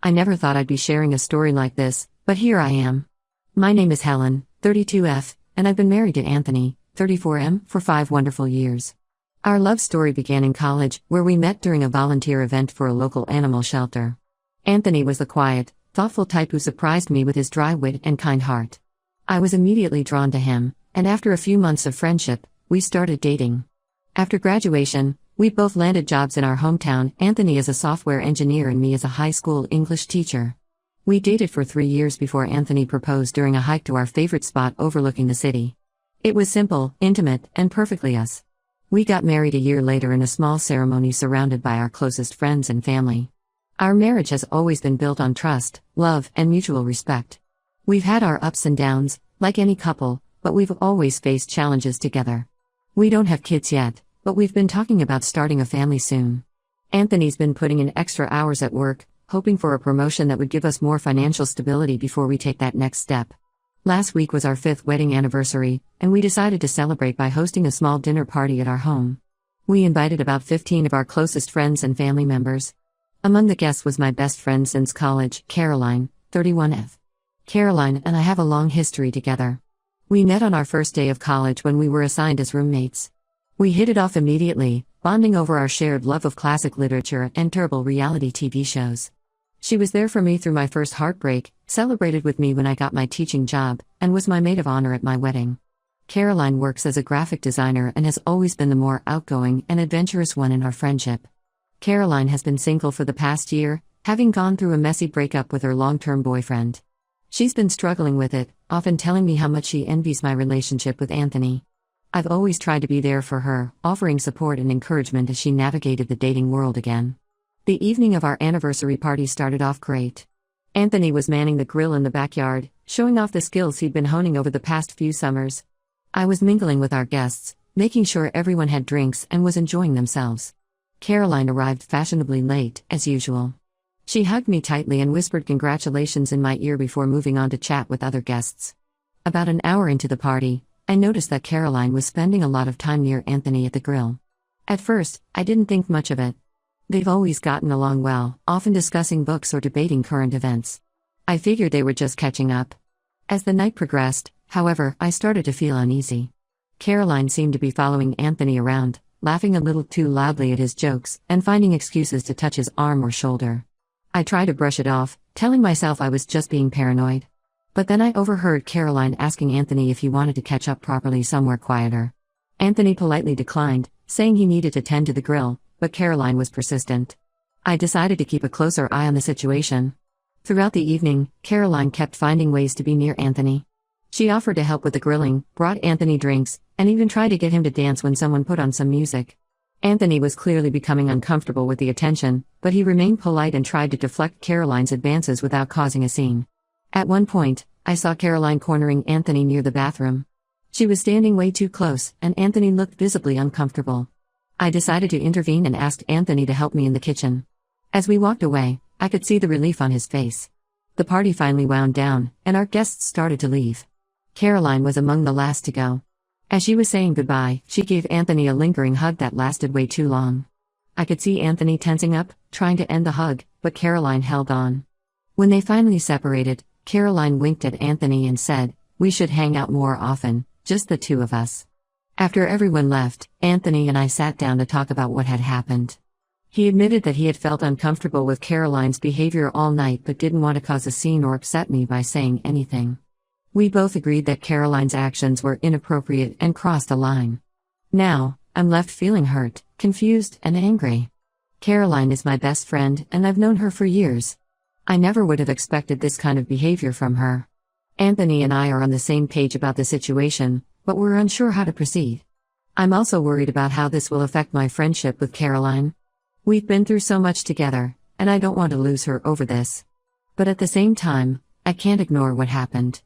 I never thought I'd be sharing a story like this, but here I am. My name is Helen, 32F, and I've been married to Anthony, 34M, for 5 wonderful years. Our love story began in college, where we met during a volunteer event for a local animal shelter. Anthony was the quiet, thoughtful type who surprised me with his dry wit and kind heart. I was immediately drawn to him, and after a few months of friendship, we started dating. After graduation, we both landed jobs in our hometown, Anthony as a software engineer and me as a high school English teacher. We dated for 3 years before Anthony proposed during a hike to our favorite spot overlooking the city. It was simple, intimate, and perfectly us. We got married a year later in a small ceremony surrounded by our closest friends and family. Our marriage has always been built on trust, love, and mutual respect. We've had our ups and downs, like any couple, but we've always faced challenges together. We don't have kids yet, but we've been talking about starting a family soon. Anthony's been putting in extra hours at work, hoping for a promotion that would give us more financial stability before we take that next step. Last week was our 5th wedding anniversary, and we decided to celebrate by hosting a small dinner party at our home. We invited about 15 of our closest friends and family members. Among the guests was my best friend since college, Caroline, 31F. Caroline and I have a long history together. We met on our first day of college when we were assigned as roommates. We hit it off immediately, bonding over our shared love of classic literature and terrible reality TV shows. She was there for me through my first heartbreak, celebrated with me when I got my teaching job, and was my maid of honor at my wedding. Caroline works as a graphic designer and has always been the more outgoing and adventurous one in our friendship. Caroline has been single for the past year, having gone through a messy breakup with her long-term boyfriend. She's been struggling with it, often telling me how much she envies my relationship with Anthony. I've always tried to be there for her, offering support and encouragement as she navigated the dating world again. The evening of our anniversary party started off great. Anthony was manning the grill in the backyard, showing off the skills he'd been honing over the past few summers. I was mingling with our guests, making sure everyone had drinks and was enjoying themselves. Caroline arrived fashionably late, as usual. She hugged me tightly and whispered congratulations in my ear before moving on to chat with other guests. About an hour into the party, I noticed that Caroline was spending a lot of time near Anthony at the grill. At first, I didn't think much of it. They've always gotten along well, often discussing books or debating current events. I figured they were just catching up. As the night progressed, however, I started to feel uneasy. Caroline seemed to be following Anthony around, laughing a little too loudly at his jokes, and finding excuses to touch his arm or shoulder. I tried to brush it off, telling myself I was just being paranoid. But then I overheard Caroline asking Anthony if he wanted to catch up properly somewhere quieter. Anthony politely declined, saying he needed to tend to the grill, but Caroline was persistent. I decided to keep a closer eye on the situation. Throughout the evening, Caroline kept finding ways to be near Anthony. She offered to help with the grilling, brought Anthony drinks, and even tried to get him to dance when someone put on some music. Anthony was clearly becoming uncomfortable with the attention, but he remained polite and tried to deflect Caroline's advances without causing a scene. At one point, I saw Caroline cornering Anthony near the bathroom. She was standing way too close, and Anthony looked visibly uncomfortable. I decided to intervene and asked Anthony to help me in the kitchen. As we walked away, I could see the relief on his face. The party finally wound down, and our guests started to leave. Caroline was among the last to go. As she was saying goodbye, she gave Anthony a lingering hug that lasted way too long. I could see Anthony tensing up, trying to end the hug, but Caroline held on. When they finally separated, Caroline winked at Anthony and said, "We should hang out more often, just the two of us." After everyone left, Anthony and I sat down to talk about what had happened. He admitted that he had felt uncomfortable with Caroline's behavior all night but didn't want to cause a scene or upset me by saying anything. We both agreed that Caroline's actions were inappropriate and crossed a line. Now, I'm left feeling hurt, confused, and angry. Caroline is my best friend, and I've known her for years. I never would have expected this kind of behavior from her. Anthony and I are on the same page about the situation, but we're unsure how to proceed. I'm also worried about how this will affect my friendship with Caroline. We've been through so much together, and I don't want to lose her over this. But at the same time, I can't ignore what happened.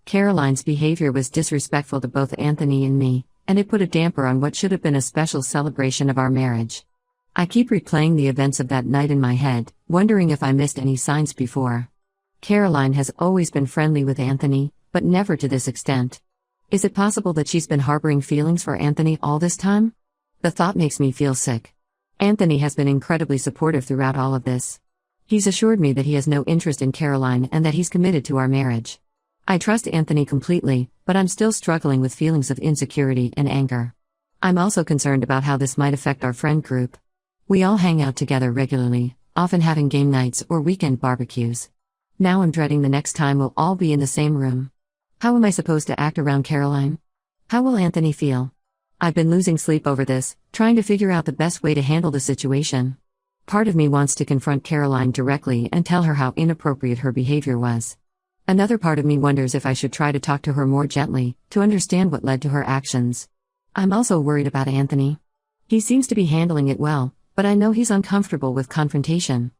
Caroline's behavior was disrespectful to both Anthony and me, and it put a damper on what should have been a special celebration of our marriage. I keep replaying the events of that night in my head, wondering if I missed any signs before. Caroline has always been friendly with Anthony, but never to this extent. Is it possible that she's been harboring feelings for Anthony all this time? The thought makes me feel sick. Anthony has been incredibly supportive throughout all of this. He's assured me that he has no interest in Caroline and that he's committed to our marriage. I trust Anthony completely, but I'm still struggling with feelings of insecurity and anger. I'm also concerned about how this might affect our friend group. We all hang out together regularly, often having game nights or weekend barbecues. Now I'm dreading the next time we'll all be in the same room. How am I supposed to act around Caroline? How will Anthony feel? I've been losing sleep over this, trying to figure out the best way to handle the situation. Part of me wants to confront Caroline directly and tell her how inappropriate her behavior was. Another part of me wonders if I should try to talk to her more gently, to understand what led to her actions. I'm also worried about Anthony. He seems to be handling it well, but I know he's uncomfortable with confrontation.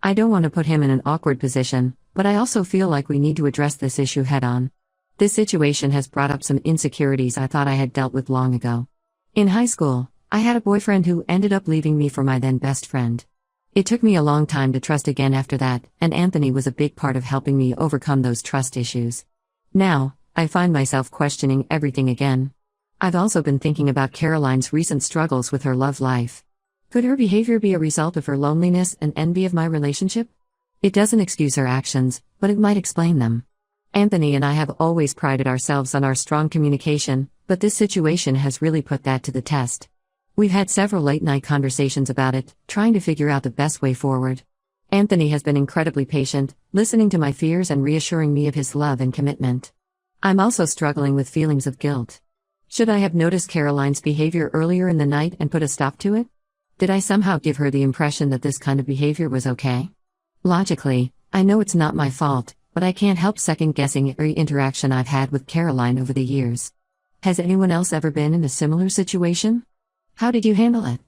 I don't want to put him in an awkward position, but I also feel like we need to address this issue head-on. This situation has brought up some insecurities I thought I had dealt with long ago. In high school, I had a boyfriend who ended up leaving me for my then best friend. It took me a long time to trust again after that, and Anthony was a big part of helping me overcome those trust issues. Now, I find myself questioning everything again. I've also been thinking about Caroline's recent struggles with her love life. Could her behavior be a result of her loneliness and envy of my relationship? It doesn't excuse her actions, but it might explain them. Anthony and I have always prided ourselves on our strong communication, but this situation has really put that to the test. We've had several late-night conversations about it, trying to figure out the best way forward. Anthony has been incredibly patient, listening to my fears and reassuring me of his love and commitment. I'm also struggling with feelings of guilt. Should I have noticed Caroline's behavior earlier in the night and put a stop to it? Did I somehow give her the impression that this kind of behavior was okay? Logically, I know it's not my fault, but I can't help second-guessing every interaction I've had with Caroline over the years. Has anyone else ever been in a similar situation? How did you handle it?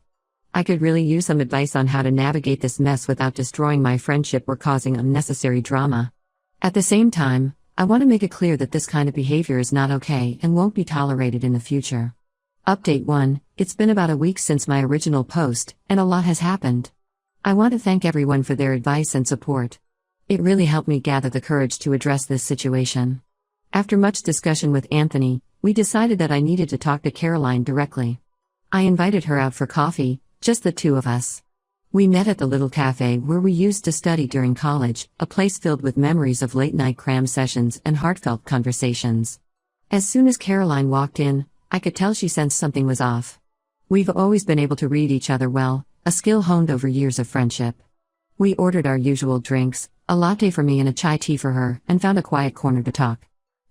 I could really use some advice on how to navigate this mess without destroying my friendship or causing unnecessary drama. At the same time, I want to make it clear that this kind of behavior is not okay and won't be tolerated in the future. Update 1: It's been about a week since my original post, and a lot has happened. I want to thank everyone for their advice and support. It really helped me gather the courage to address this situation. After much discussion with Anthony, we decided that I needed to talk to Caroline directly. I invited her out for coffee, just the two of us. We met at the little cafe where we used to study during college, a place filled with memories of late-night cram sessions and heartfelt conversations. As soon as Caroline walked in, I could tell she sensed something was off. We've always been able to read each other well, a skill honed over years of friendship. We ordered our usual drinks, a latte for me and a chai tea for her, and found a quiet corner to talk.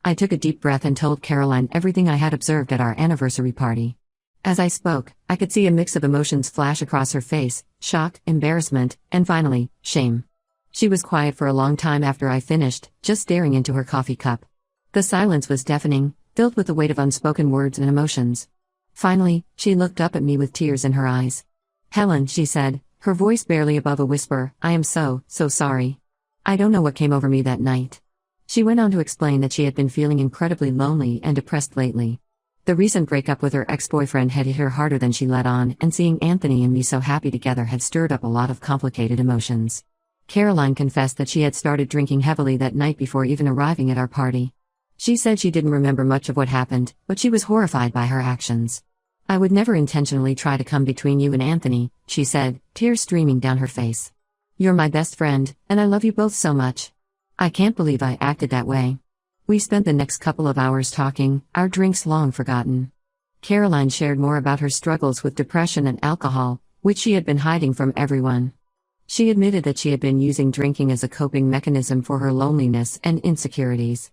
I took a deep breath and told Caroline everything I had observed at our anniversary party. As I spoke, I could see a mix of emotions flash across her face: shock, embarrassment, and finally, shame. She was quiet for a long time after I finished, just staring into her coffee cup. The silence was deafening, filled with the weight of unspoken words and emotions. Finally, she looked up at me with tears in her eyes. "Helen," she said, her voice barely above a whisper, "I am so sorry. I don't know what came over me that night." She went on to explain that she had been feeling incredibly lonely and depressed lately. The recent breakup with her ex-boyfriend had hit her harder than she let on, and seeing Anthony and me so happy together had stirred up a lot of complicated emotions. Caroline confessed that she had started drinking heavily that night before even arriving at our party. She said she didn't remember much of what happened, but she was horrified by her actions. "I would never intentionally try to come between you and Anthony," she said, tears streaming down her face. "You're my best friend, and I love you both so much. I can't believe I acted that way." We spent the next couple of hours talking, our drinks long forgotten. Caroline shared more about her struggles with depression and alcohol, which she had been hiding from everyone. She admitted that she had been using drinking as a coping mechanism for her loneliness and insecurities.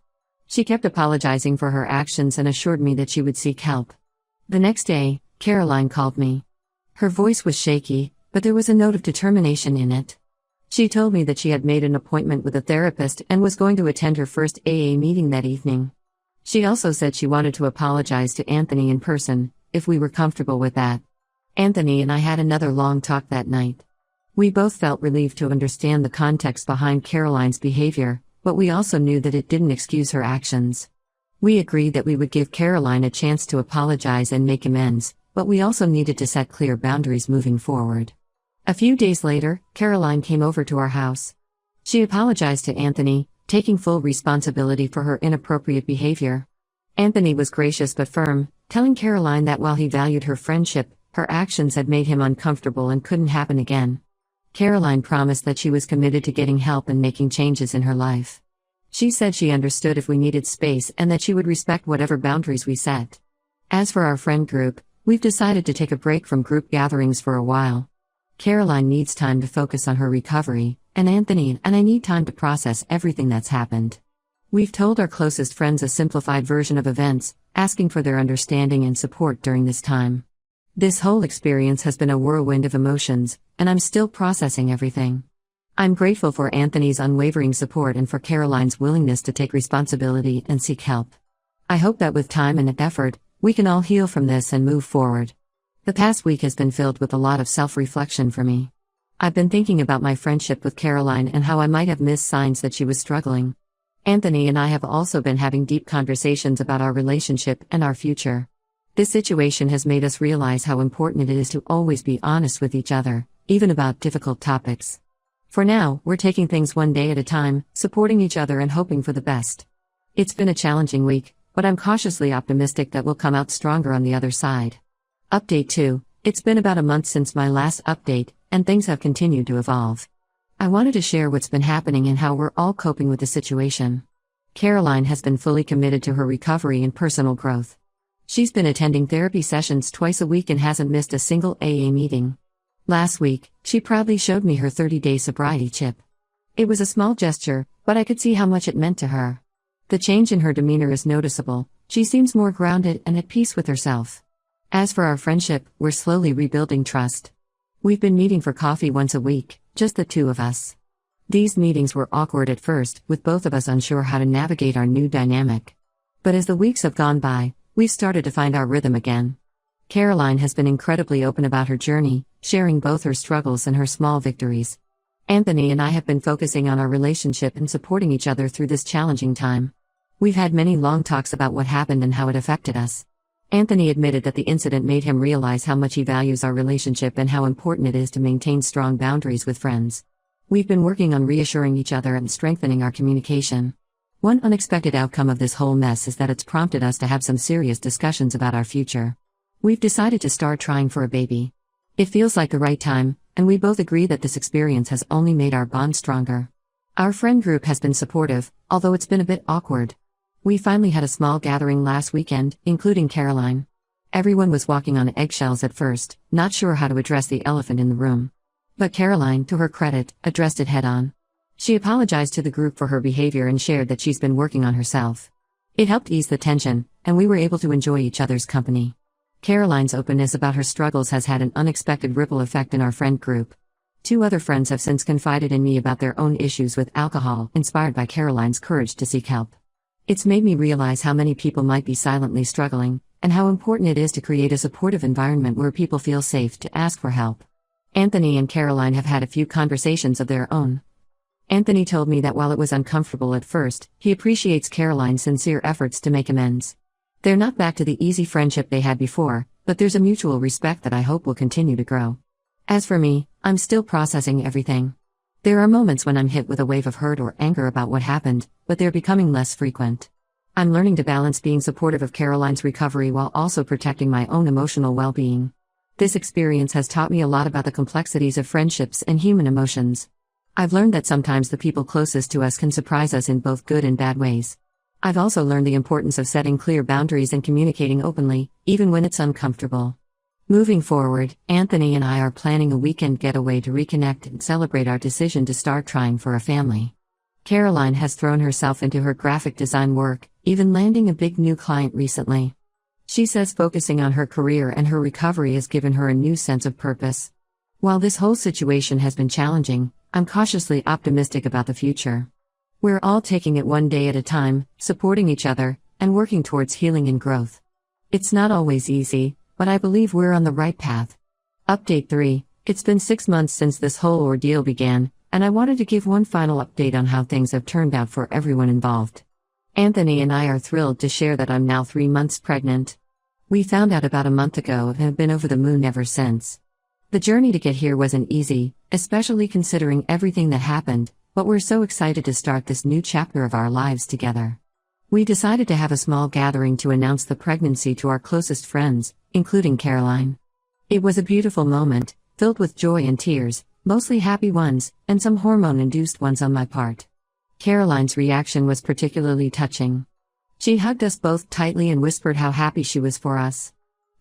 She kept apologizing for her actions and assured me that she would seek help. The next day, Caroline called me. Her voice was shaky, but there was a note of determination in it. She told me that she had made an appointment with a therapist and was going to attend her first AA meeting that evening. She also said she wanted to apologize to Anthony in person, if we were comfortable with that. Anthony and I had another long talk that night. We both felt relieved to understand the context behind Caroline's behavior, but we also knew that it didn't excuse her actions. We agreed that we would give Caroline a chance to apologize and make amends, but we also needed to set clear boundaries moving forward. A few days later, Caroline came over to our house. She apologized to Anthony, taking full responsibility for her inappropriate behavior. Anthony was gracious but firm, telling Caroline that while he valued her friendship, her actions had made him uncomfortable and couldn't happen again. Caroline promised that she was committed to getting help and making changes in her life. She said she understood if we needed space and that she would respect whatever boundaries we set. As for our friend group, we've decided to take a break from group gatherings for a while. Caroline needs time to focus on her recovery, and Anthony and I need time to process everything that's happened. We've told our closest friends a simplified version of events, asking for their understanding and support during this time. This whole experience has been a whirlwind of emotions, and I'm still processing everything. I'm grateful for Anthony's unwavering support and for Caroline's willingness to take responsibility and seek help. I hope that with time and effort, we can all heal from this and move forward. The past week has been filled with a lot of self-reflection for me. I've been thinking about my friendship with Caroline and how I might have missed signs that she was struggling. Anthony and I have also been having deep conversations about our relationship and our future. This situation has made us realize how important it is to always be honest with each other, even about difficult topics. For now, we're taking things one day at a time, supporting each other and hoping for the best. It's been a challenging week, but I'm cautiously optimistic that we'll come out stronger on the other side. Update 2. It's been about a month since my last update, and things have continued to evolve. I wanted to share what's been happening and how we're all coping with the situation. Caroline has been fully committed to her recovery and personal growth. She's been attending therapy sessions twice a week and hasn't missed a single AA meeting. Last week, she proudly showed me her 30-day sobriety chip. It was a small gesture, but I could see how much it meant to her. The change in her demeanor is noticeable. She seems more grounded and at peace with herself. As for our friendship, we're slowly rebuilding trust. We've been meeting for coffee once a week, just the two of us. These meetings were awkward at first, with both of us unsure how to navigate our new dynamic. But as the weeks have gone by, we've started to find our rhythm again. Caroline has been incredibly open about her journey, sharing both her struggles and her small victories. Anthony and I have been focusing on our relationship and supporting each other through this challenging time. We've had many long talks about what happened and how it affected us. Anthony admitted that the incident made him realize how much he values our relationship and how important it is to maintain strong boundaries with friends. We've been working on reassuring each other and strengthening our communication. One unexpected outcome of this whole mess is that it's prompted us to have some serious discussions about our future. We've decided to start trying for a baby. It feels like the right time, and we both agree that this experience has only made our bond stronger. Our friend group has been supportive, although it's been a bit awkward. We finally had a small gathering last weekend, including Caroline. Everyone was walking on eggshells at first, not sure how to address the elephant in the room. But Caroline, to her credit, addressed it head-on. She apologized to the group for her behavior and shared that she's been working on herself. It helped ease the tension, and we were able to enjoy each other's company. Caroline's openness about her struggles has had an unexpected ripple effect in our friend group. 2 other friends have since confided in me about their own issues with alcohol, inspired by Caroline's courage to seek help. It's made me realize how many people might be silently struggling, and how important it is to create a supportive environment where people feel safe to ask for help. Anthony and Caroline have had a few conversations of their own. Anthony told me that while it was uncomfortable at first, he appreciates Caroline's sincere efforts to make amends. They're not back to the easy friendship they had before, but there's a mutual respect that I hope will continue to grow. As for me, I'm still processing everything. There are moments when I'm hit with a wave of hurt or anger about what happened, but they're becoming less frequent. I'm learning to balance being supportive of Caroline's recovery while also protecting my own emotional well-being. This experience has taught me a lot about the complexities of friendships and human emotions. I've learned that sometimes the people closest to us can surprise us in both good and bad ways. I've also learned the importance of setting clear boundaries and communicating openly, even when it's uncomfortable. Moving forward, Anthony and I are planning a weekend getaway to reconnect and celebrate our decision to start trying for a family. Caroline has thrown herself into her graphic design work, even landing a big new client recently. She says focusing on her career and her recovery has given her a new sense of purpose. While this whole situation has been challenging, I'm cautiously optimistic about the future. We're all taking it one day at a time, supporting each other, and working towards healing and growth. It's not always easy, but I believe we're on the right path. Update 3. It's been 6 months since this whole ordeal began, and I wanted to give one final update on how things have turned out for everyone involved. Anthony and I are thrilled to share that I'm now 3 months pregnant. We found out about a month ago and have been over the moon ever since. The journey to get here wasn't easy, especially considering everything that happened, but we're so excited to start this new chapter of our lives together. We decided to have a small gathering to announce the pregnancy to our closest friends, including Caroline. It was a beautiful moment, filled with joy and tears, mostly happy ones, and some hormone-induced ones on my part. Caroline's reaction was particularly touching. She hugged us both tightly and whispered how happy she was for us.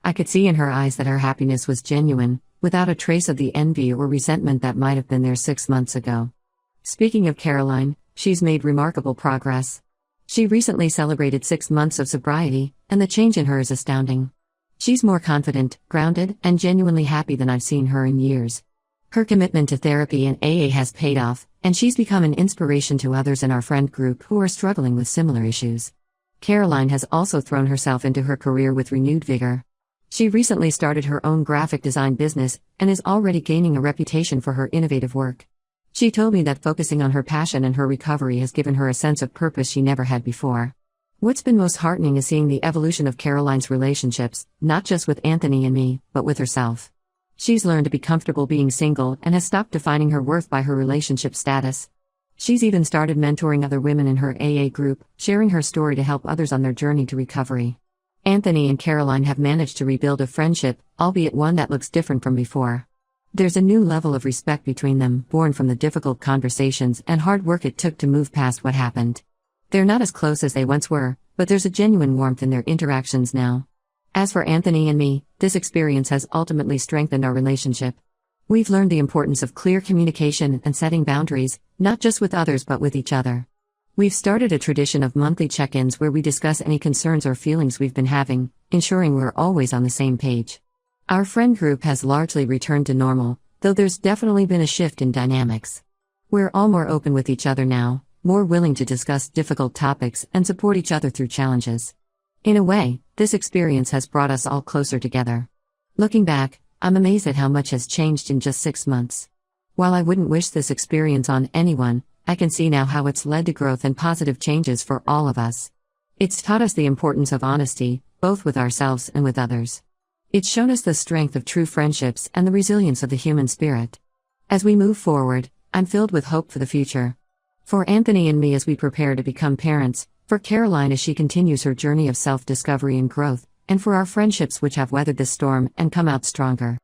I could see in her eyes that her happiness was genuine, without a trace of the envy or resentment that might have been there 6 months ago. Speaking of Caroline, she's made remarkable progress. She recently celebrated 6 months of sobriety, and the change in her is astounding. She's more confident, grounded, and genuinely happy than I've seen her in years. Her commitment to therapy and AA has paid off, and she's become an inspiration to others in our friend group who are struggling with similar issues. Caroline has also thrown herself into her career with renewed vigor. She recently started her own graphic design business and is already gaining a reputation for her innovative work. She told me that focusing on her passion and her recovery has given her a sense of purpose she never had before. What's been most heartening is seeing the evolution of Caroline's relationships, not just with Anthony and me, but with herself. She's learned to be comfortable being single and has stopped defining her worth by her relationship status. She's even started mentoring other women in her AA group, sharing her story to help others on their journey to recovery. Anthony and Caroline have managed to rebuild a friendship, albeit one that looks different from before. There's a new level of respect between them, born from the difficult conversations and hard work it took to move past what happened. They're not as close as they once were, but there's a genuine warmth in their interactions now. As for Anthony and me, this experience has ultimately strengthened our relationship. We've learned the importance of clear communication and setting boundaries, not just with others but with each other. We've started a tradition of monthly check-ins where we discuss any concerns or feelings we've been having, ensuring we're always on the same page. Our friend group has largely returned to normal, though there's definitely been a shift in dynamics. We're all more open with each other now, more willing to discuss difficult topics and support each other through challenges. In a way, this experience has brought us all closer together. Looking back, I'm amazed at how much has changed in just 6 months. While I wouldn't wish this experience on anyone, I can see now how it's led to growth and positive changes for all of us. It's taught us the importance of honesty, both with ourselves and with others. It's shown us the strength of true friendships and the resilience of the human spirit. As we move forward, I'm filled with hope for the future. For Anthony and me as we prepare to become parents, for Caroline as she continues her journey of self-discovery and growth, and for our friendships which have weathered this storm and come out stronger.